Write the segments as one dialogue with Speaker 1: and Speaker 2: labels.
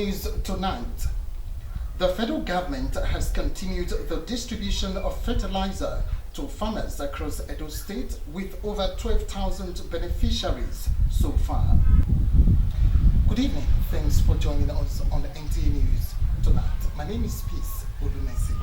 Speaker 1: news tonight. The federal government has continued the distribution of fertilizer to farmers across Edo State with over 12,000 beneficiaries so far. Good evening. Thanks for joining us on NTA News tonight. My name is Peace Odunesi.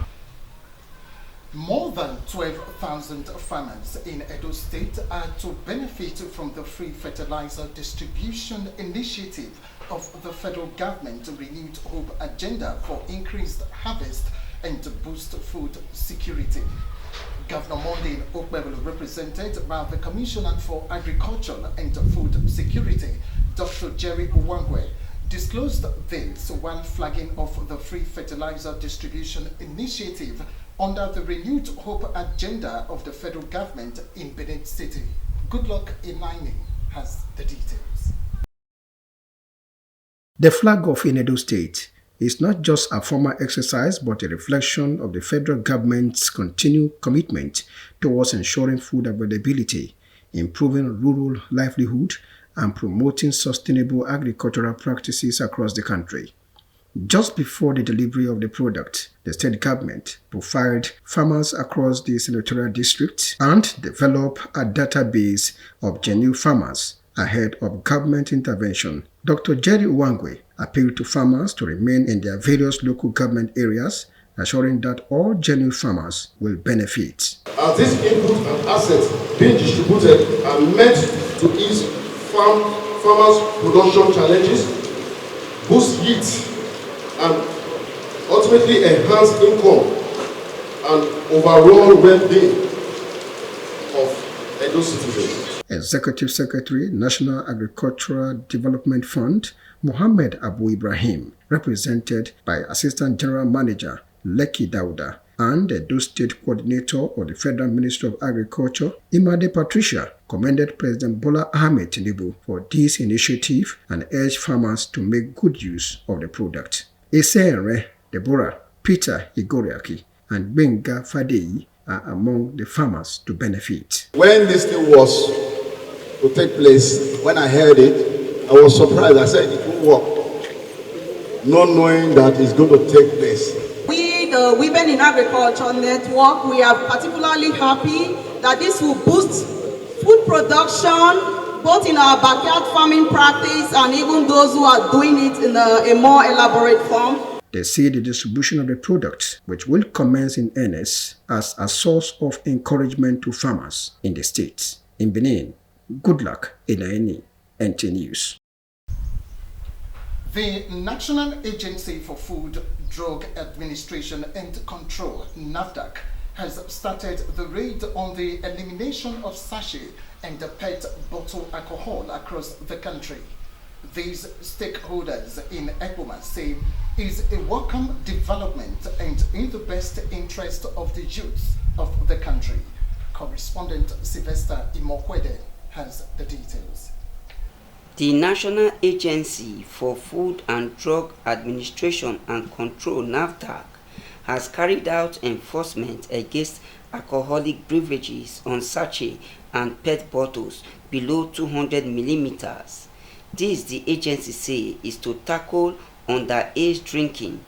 Speaker 1: More than 12,000 farmers in Edo State are to benefit from the free fertilizer distribution initiative of the federal government Renewed Hope agenda for increased harvest and to boost food security. Governor Nta Iruekpen, represented by the Commissioner for Agriculture and Food Security, Dr. Jerry Uwangwe, disclosed this while flagging off the free fertilizer distribution initiative under the Renewed Hope agenda of the federal government in Benin City. Goodluck Inaini has the details.
Speaker 2: The flag off in Edo State is not just a formal exercise but a reflection of the federal government's continued commitment towards ensuring food availability, improving rural livelihood, and promoting sustainable agricultural practices across the country. Just before the delivery of the product, the state government profiled farmers across the senatorial district and developed a database of genuine farmers ahead of government intervention. Dr. Jerry Uwangwe appealed to farmers to remain in their various local government areas, assuring that all genuine farmers will benefit.
Speaker 3: As these inputs and assets being distributed are meant to ease farmers' production challenges, boost yields, and ultimately enhance income and overall well-being of Edo citizens.
Speaker 2: Executive Secretary, National Agricultural Development Fund, Mohammed Abu Ibrahim, represented by Assistant General Manager Leki Dauda, and the Edo State Coordinator of the Federal Ministry of Agriculture, Imade Patricia, commended President Bola Ahmed Tinubu for this initiative and urged farmers to make good use of the product. Esenre, Deborah, Peter Igoriaki, and Benga Fadeyi are among the farmers to benefit.
Speaker 3: When this thing was to take place, when I heard it, I was surprised. I said it will work, not knowing that it's going to take place.
Speaker 4: We, the Women in Agriculture Network, we are particularly happy that this will boost food production, both in our backyard farming practice and even those who are doing it in a more elaborate form.
Speaker 2: They see the distribution of the product, which will commence in earnest, as a source of encouragement to farmers in the state. In Benin, Goodluck Inaini, NTA News.
Speaker 1: The National Agency for Food, Drug Administration and Control, NAFDAC, has started the raid on the elimination of sachet and PET bottle alcohol across the country. These stakeholders in Ekpoma say is a welcome development and in the best interest of the youth of the country. Correspondent Sylvester Imokwede has the details.
Speaker 5: The National Agency for Food and Drug Administration and Control, NAFDAC, has carried out enforcement against alcoholic beverages on sachet and PET bottles below 200 millimeters. This, the agency say, is to tackle underage drinking,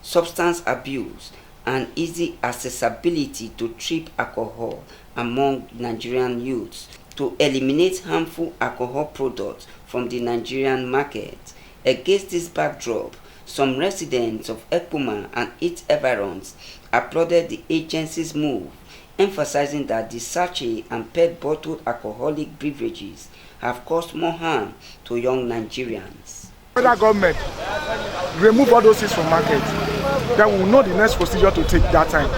Speaker 5: substance abuse, and easy accessibility to cheap alcohol among Nigerian youths, to eliminate harmful alcohol products from the Nigerian market. Against this backdrop, some residents of Ekpoma and its environs applauded the agency's move, emphasizing that the sachet and PET bottled alcoholic beverages have caused more harm to young Nigerians.
Speaker 6: Federal government remove all those things from market, then we will know the next procedure to take that time.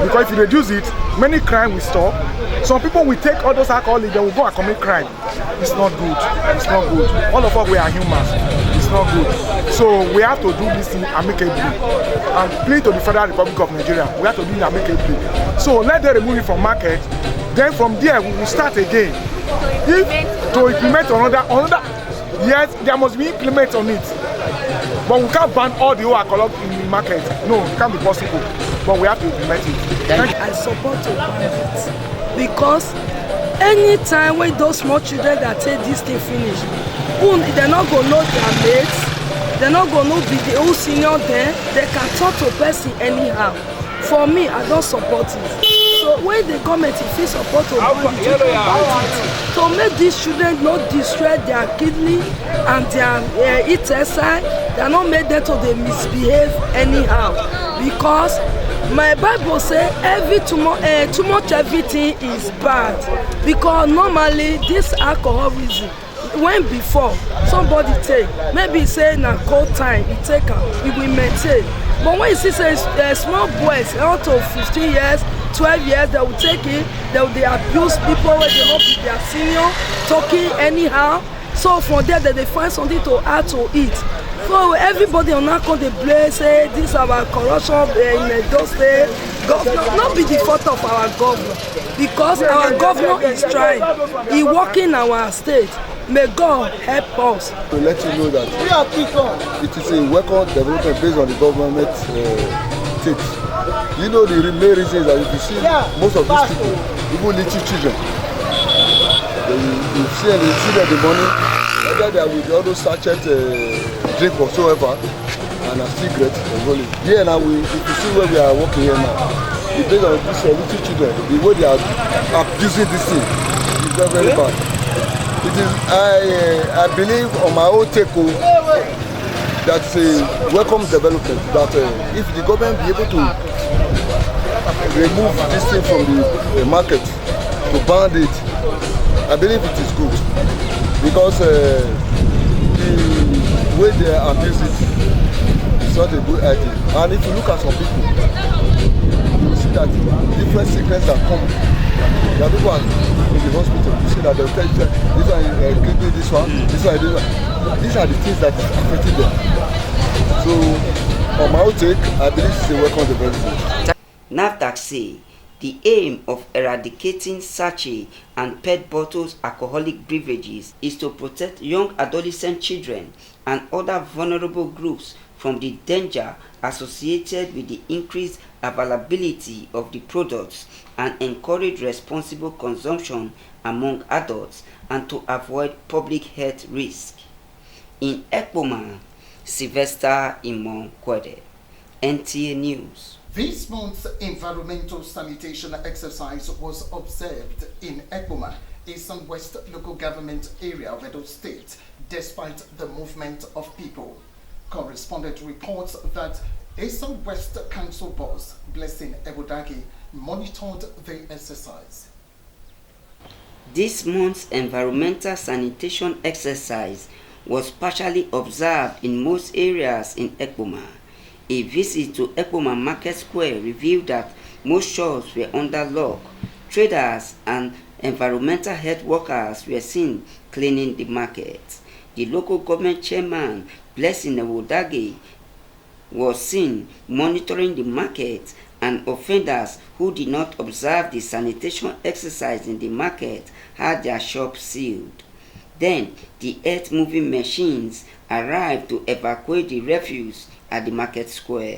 Speaker 6: Because if you reduce it, many crime will stop. Some people will take all those alcoholic, they will go and commit crime. It's not good. It's not good. All of us, we are humans. It's not good. So we have to do this thing amicably and plead to the Federal Republic of Nigeria. We have to do it amicably. So let them remove it from market. Then from there we will start again. If to implement another, yes, there must be implement on it. But we can't ban all the whole alcohol in the market. No, it can't be possible. But we have to implement it.
Speaker 7: I support to ban it because anytime when those small children that take this thing finish, they're not gonna know their mates, They no go no be the whole senior there. They can talk to person anyhow. For me, I don't support it. So when the government if it support to make these children not destroy their kidney and their intestine, they not make them to they misbehave anyhow. Because my Bible say too much everything is bad. Because normally this alcoholism, when before somebody take, maybe say na cold time, he take am, he will maintain. But when you see say small boys up to 15 years, 12 years, they will take it, they will abuse people when they not be their senior, talking anyhow. So from there they find something to add to it. So everybody on that call they blame, say this our corruption in those days. Governor, not be the fault of our governor, because our governor is trying. He working our state. May God help us.
Speaker 3: To let you know that it is a welcome development based on the government tips. You know the main reason is that if you see most of these people, even little children, you see the money, whether they are with all those sachet drink whatsoever and a cigarette or rolling. Here now, if you see where we are working here now, it's based on these little children, the way they are abusing this thing is very, very bad. It is, I believe on my own take that's a welcome development, that if the government be able to remove this thing from the market, to ban it, I believe it is good. Because the way they abuse it is not a good idea. And if you look at some people, you will see that different sicknesses that come. There are people in the hospital, you see that they'll tell you this one is kidney, this one, this one, this one. These are the things that is affecting them. So, on my own take, I believe it's a welcome development.
Speaker 5: NAFDAC say the aim of eradicating sachet and PET bottles alcoholic beverages is to protect young adolescent children and other vulnerable groups from the danger associated with the increased availability of the products and encourage responsible consumption among adults and to avoid public health risk. In Ekpoma, Sylvester Imonkwede, NTA News.
Speaker 1: This month's environmental sanitation exercise was observed in Ekpoma, Eastern West local government area of Edo State, despite the movement of people. Correspondent reports that Eastern West Council boss Blessing Ebudagi monitored the exercise.
Speaker 5: This month's environmental sanitation exercise was partially observed in most areas in Ekpoma. A visit to Ekpoma Market Square revealed that most shops were under lock. Traders and environmental health workers were seen cleaning the market. The local government chairman, Blessing Ebudagi, was seen monitoring the market, and offenders who did not observe the sanitation exercise in the market had their shops sealed. Then, the earth-moving machines arrived to evacuate the refuse at the market square.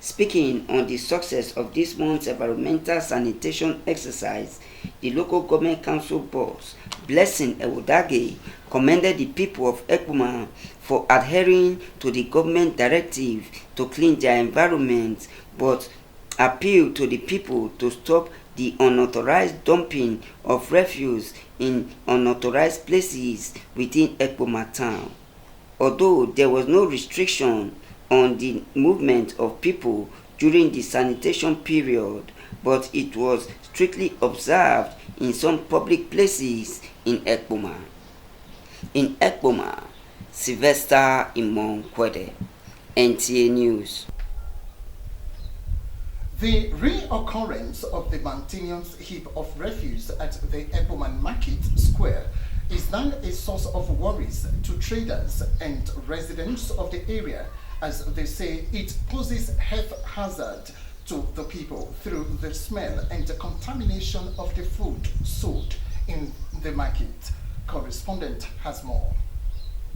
Speaker 5: Speaking on the success of this month's environmental sanitation exercise, the local government council boss, Blessing Ebudagi, commended the people of Ekpoma for adhering to the government directive to clean their environment, but appealed to the people to stop the unauthorized dumping of refuse in unauthorized places within Ekpoma town. Although there was no restriction on the movement of people during the sanitation period, but it was strictly observed in some public places in Ekpoma. In Ekpoma, Sylvester Imonkwede, NTA News.
Speaker 1: The reoccurrence of the maintenance heap of refuse at the Ekpoma Market Square is now a source of worries to traders and residents of the area, as they say it poses health hazard to the people through the smell and the contamination of the food sold in the market. Correspondent has more.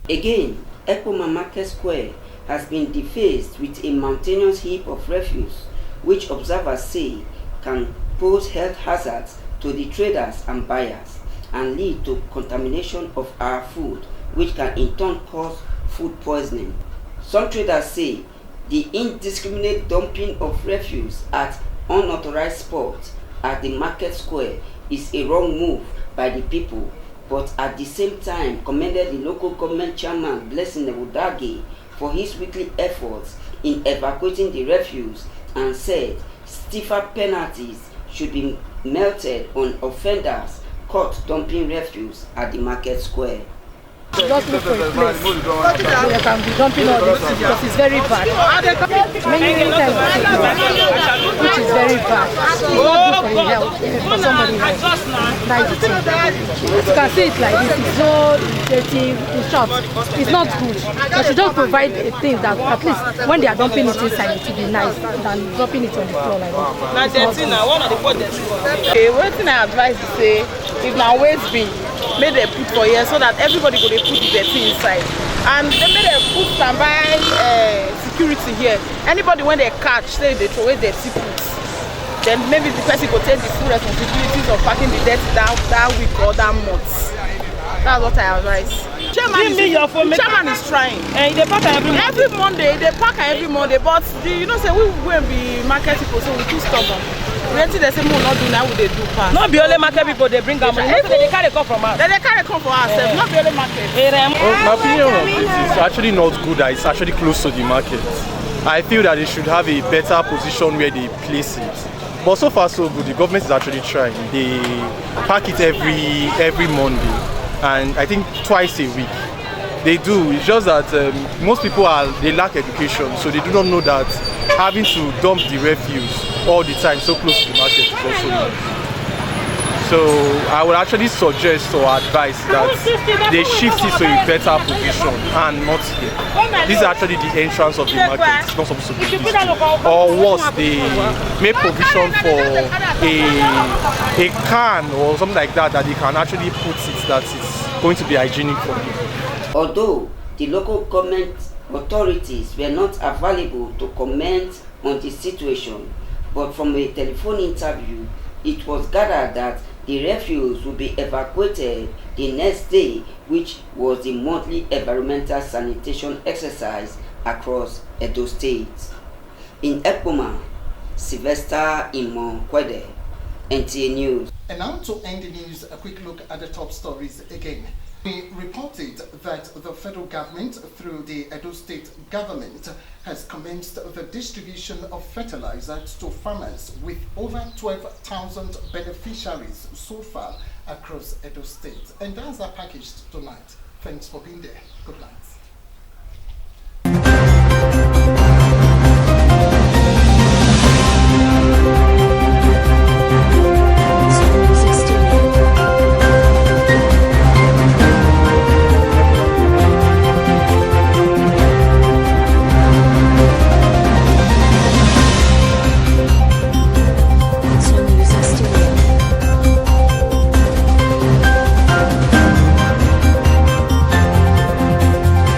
Speaker 5: Again, Ekpoma Market Square has been defaced with a mountainous heap of refuse which observers say can pose health hazards to the traders and buyers and lead to contamination of our food, which can in turn cause food poisoning. Some traders say the indiscriminate dumping of refuse at unauthorized spots at the market square is a wrong move by the people, but at the same time commended the local government chairman Blessing Ebudage for his weekly efforts in evacuating the refuse and said stiffer penalties should be meted on offenders caught dumping refuse at the market square.
Speaker 8: Just look for a place where you can be dumping all this because it's very bad. Many times which is very bad. It's not good for your health, for somebody else. That is the thing. As you can see it like this, it's so dirty, in short. It's not good. They should just provide a thing that at least when they are dumping it inside, it will be nice than dropping it on the floor like that.
Speaker 9: Now dirty now, one of the poor dirty. Okay, one thing I advise to say, if now waste bin, make them put for here so that everybody go dey put the dirty inside, and they make them put standby security here. Anybody when they catch say they throw away dirty food, then maybe the person go take the full responsibilities of packing the dirty that week or that month. That's what I advise. Chairman is trying. They pack every Monday. They pack every Monday, but you know say we go and be market people, so we too stubborn. Wetin they say we not do now, we dey do pass. Not be only market people they bring am. They carry come from us. They carry come for us. Not be only market.
Speaker 10: My opinion on it is actually not good. That it's actually close to the market. I feel that they should have a better position where they place it. But so far so good. The government is actually trying. They pack it every Monday, and I think twice a week. They do. It's just that most people they lack education, so they do not know that having to dump the refuse all the time so close to the market is also not. So I would actually suggest or advise that they shift it to a better position and not here. This is actually the entrance of the market. It's not supposed to be this way. Or worse, they make provision for a can or something like that they can actually put it that it's going to be hygienic for them.
Speaker 5: Although the local government authorities were not available to comment on the situation, but from a telephone interview, it was gathered that the refuse will be evacuated the next day, which was the monthly environmental sanitation exercise across Edo State. In Ekpoma, Sylvester Imo-Kwede, NTA News.
Speaker 1: And now to end the news, a quick look at the top stories again. We reported that the federal government, through the Edo State government, has commenced the distribution of fertilizer to farmers with over 12,000 beneficiaries so far across Edo State. And that's our package tonight. Thanks for being there. Good night.